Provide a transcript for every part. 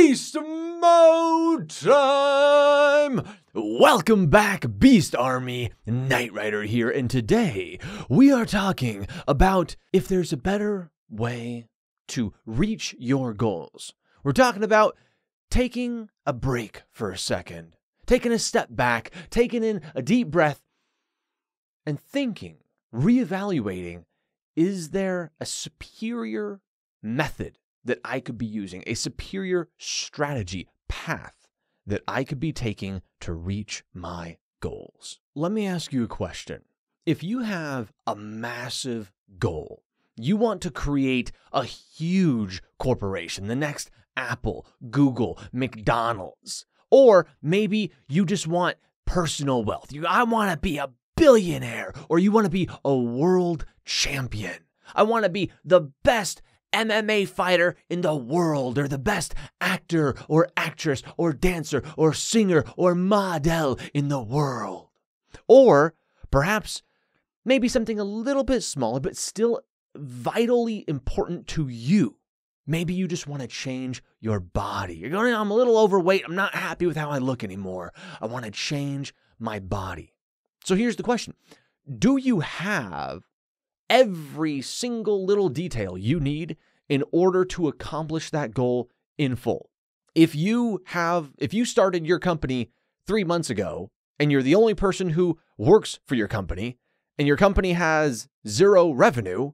Beast Mode time! Welcome back, Beast Army. Knight Rider here, and today we are talking about if there's a better way to reach your goals. We're talking about taking a break for a second, taking a step back, taking in a deep breath, and thinking, reevaluating, is there a superior method that I could be using, a superior strategy, path that I could be taking to reach my goals? Let me ask you a question. If you have a massive goal, you want to create a huge corporation, the next Apple, Google, McDonald's, or maybe you just want personal wealth. I want to be a billionaire, or you want to be a world champion. I want to be the best MMA fighter in the world, or the best actor or actress or dancer or singer or model in the world. Or perhaps maybe something a little bit smaller, but still vitally important to you. Maybe you just want to change your body. You're going, I'm a little overweight. I'm not happy with how I look anymore. I want to change my body. So here's the question. Do you have every single little detail you need in order to accomplish that goal in full? If you started your company 3 months ago and you're the only person who works for your company and your company has zero revenue,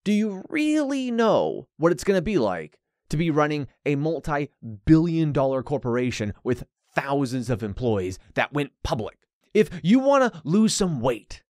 do you really know what it's going to be like to be running a multi-billion-dollar corporation with thousands of employees that went public? If you want to lose some weight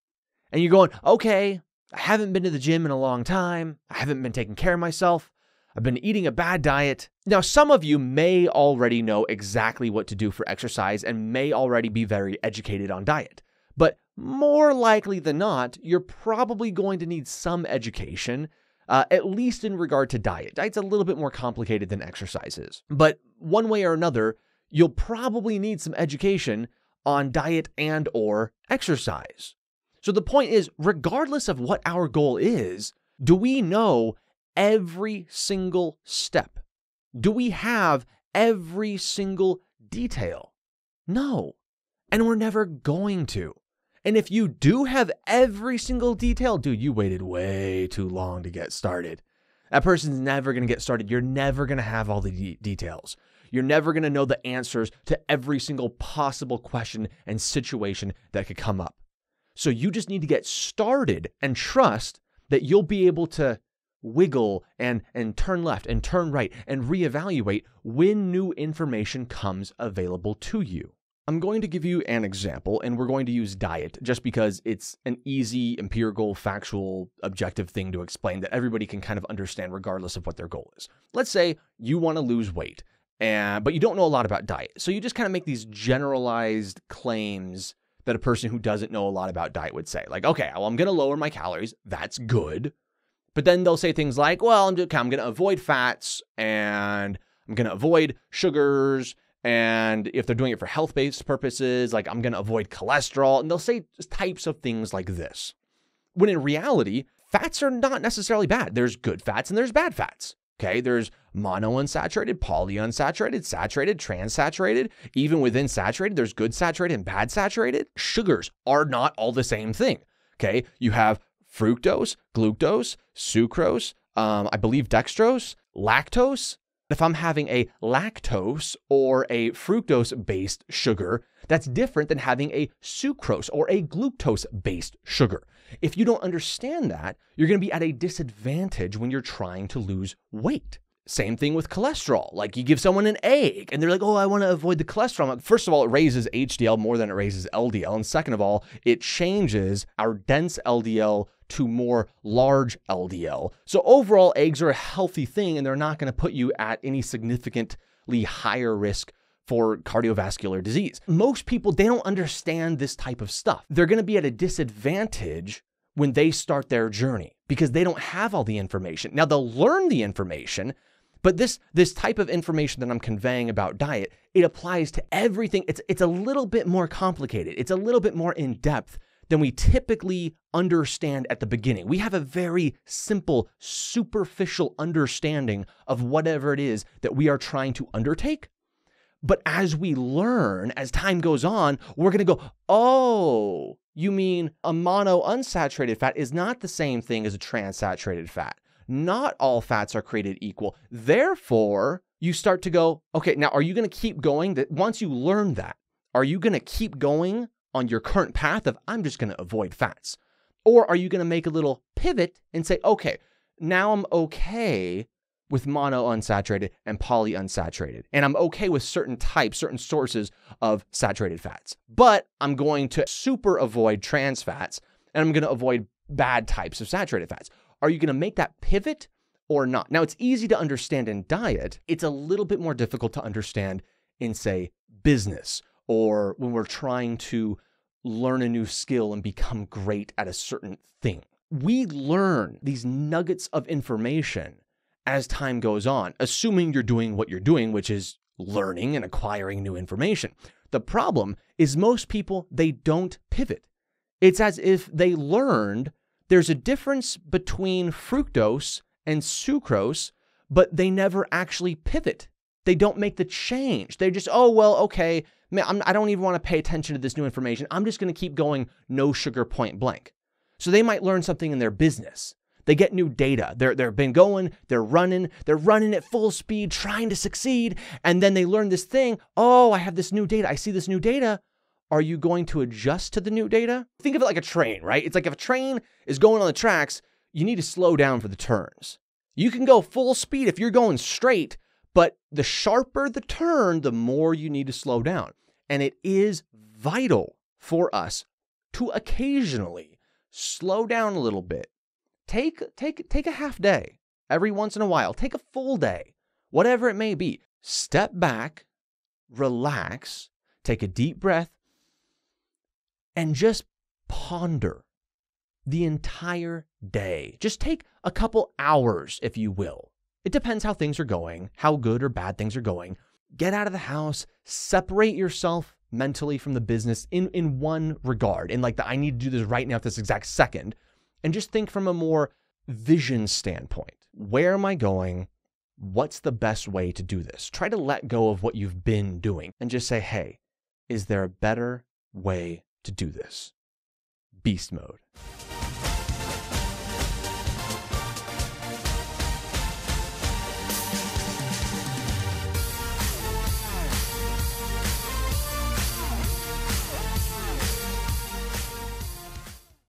and you're going, okay, I haven't been to the gym in a long time. I haven't been taking care of myself. I've been eating a bad diet. Now, some of you may already know exactly what to do for exercise and may already be very educated on diet. But more likely than not, you're probably going to need some education, at least in regard to diet. Diet's a little bit more complicated than exercise is. But one way or another, you'll probably need some education on diet and or exercise. So the point is, regardless of what our goal is, do we know every single step? Do we have every single detail? No. And we're never going to. And if you do have every single detail, dude, you waited way too long to get started. That person's never going to get started. You're never going to have all the details. You're never going to know the answers to every single possible question and situation that could come up. So you just need to get started and trust that you'll be able to wiggle and turn left and turn right and reevaluate when new information comes available to you. I'm going to give you an example, and we're going to use diet just because it's an easy, empirical, factual, objective thing to explain that everybody can kind of understand regardless of what their goal is. Let's say you want to lose weight, but you don't know a lot about diet. So you just kind of make these generalized claims that a person who doesn't know a lot about diet would say. Like, okay, well, I'm going to lower my calories. That's good. But then they'll say things like, well, I'm going to avoid fats and I'm going to avoid sugars. And if they're doing it for health-based purposes, like I'm going to avoid cholesterol. And they'll say types of things like this. When in reality, fats are not necessarily bad. There's good fats and there's bad fats. Okay, there's monounsaturated, polyunsaturated, saturated, transsaturated. Even within saturated, there's good saturated and bad saturated. Sugars are not all the same thing. Okay, you have fructose, glucose, sucrose, I believe dextrose, lactose. If I'm having a lactose or a fructose-based sugar, that's different than having a sucrose or a glucose-based sugar. If you don't understand that, you're going to be at a disadvantage when you're trying to lose weight. Same thing with cholesterol. Like you give someone an egg and they're like, oh, I want to avoid the cholesterol. First of all, it raises HDL more than it raises LDL. And second of all, it changes our dense LDL to more large LDL. So overall, eggs are a healthy thing and they're not going to put you at any significantly higher risk for cardiovascular disease. Most people, they don't understand this type of stuff. They're going to be at a disadvantage when they start their journey because they don't have all the information. Now they'll learn the information, but this type of information that I'm conveying about diet, it applies to everything. It's a little bit more complicated. It's a little bit more in depth than we typically understand at the beginning. We have a very simple, superficial understanding of whatever it is that we are trying to undertake. But as we learn, as time goes on, we're going to go, oh, you mean a monounsaturated fat is not the same thing as a transsaturated fat. Not all fats are created equal. Therefore, you start to go, okay, now are you going to keep going? That once you learn that, are you going to keep going on your current path of I'm just going to avoid fats? Or are you going to make a little pivot and say, okay, now I'm okay with monounsaturated and polyunsaturated. And I'm okay with certain types, certain sources of saturated fats. But I'm going to super avoid trans fats and I'm going to avoid bad types of saturated fats. Are you going to make that pivot or not? Now, it's easy to understand in diet. It's a little bit more difficult to understand in, say, business or when we're trying to learn a new skill and become great at a certain thing. We learn these nuggets of information as time goes on, assuming you're doing what you're doing, which is learning and acquiring new information. The problem is most people, they don't pivot. It's as if they learned there's a difference between fructose and sucrose, but they never actually pivot. They don't make the change. They just, oh, well, okay, man, I don't even want to pay attention to this new information. I'm just going to keep going no sugar point blank. So they might learn something in their business. They get new data. They've been going, they're running at full speed, trying to succeed. And then they learn this thing. Oh, I have this new data. I see this new data. Are you going to adjust to the new data? Think of it like a train, right? It's like if a train is going on the tracks, you need to slow down for the turns. You can go full speed if you're going straight, but the sharper the turn, the more you need to slow down. And it is vital for us to occasionally slow down a little bit. Take a half day every once in a while. Take a full day, whatever it may be. Step back, relax, take a deep breath, and just ponder the entire day. Just take a couple hours, if you will. It depends how things are going, how good or bad things are going. Get out of the house, separate yourself mentally from the business in one regard, in like the I need to do this right now at this exact second. And just think from a more vision standpoint. Where am I going? What's the best way to do this? Try to let go of what you've been doing and just say, hey, is there a better way to do this? Beast mode.